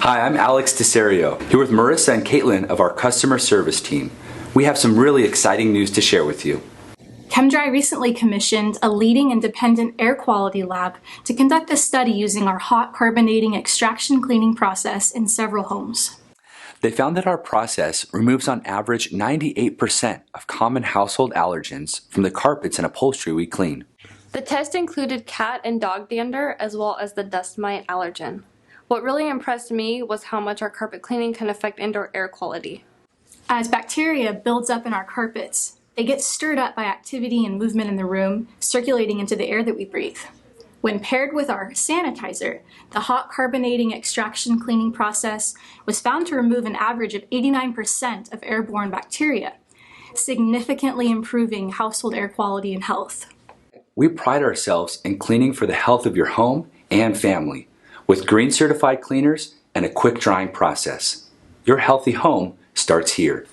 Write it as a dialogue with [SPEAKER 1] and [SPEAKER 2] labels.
[SPEAKER 1] Hi, I'm Alex DeSerio, here with Marissa and Caitlin of our customer service team. We have some really exciting news to share with you.
[SPEAKER 2] Chem-Dry recently commissioned a leading independent air quality lab to conduct a study using our hot carbonating extraction cleaning process in several homes.
[SPEAKER 1] They found that our process removes on average 98% of common household allergens from the carpets and upholstery we clean.
[SPEAKER 3] The test included cat and dog dander as well as the dust mite allergen. What really impressed me was how much our carpet cleaning can affect indoor air quality.
[SPEAKER 2] As bacteria builds up in our carpets, they get stirred up by activity and movement in the room, circulating into the air that we breathe. When paired with our sanitizer, the hot carbonating extraction cleaning process was found to remove an average of 89% of airborne bacteria, significantly improving household air quality and health.
[SPEAKER 1] We pride ourselves in cleaning for the health of your home and family with green certified cleaners and a quick drying process. Your healthy home starts here.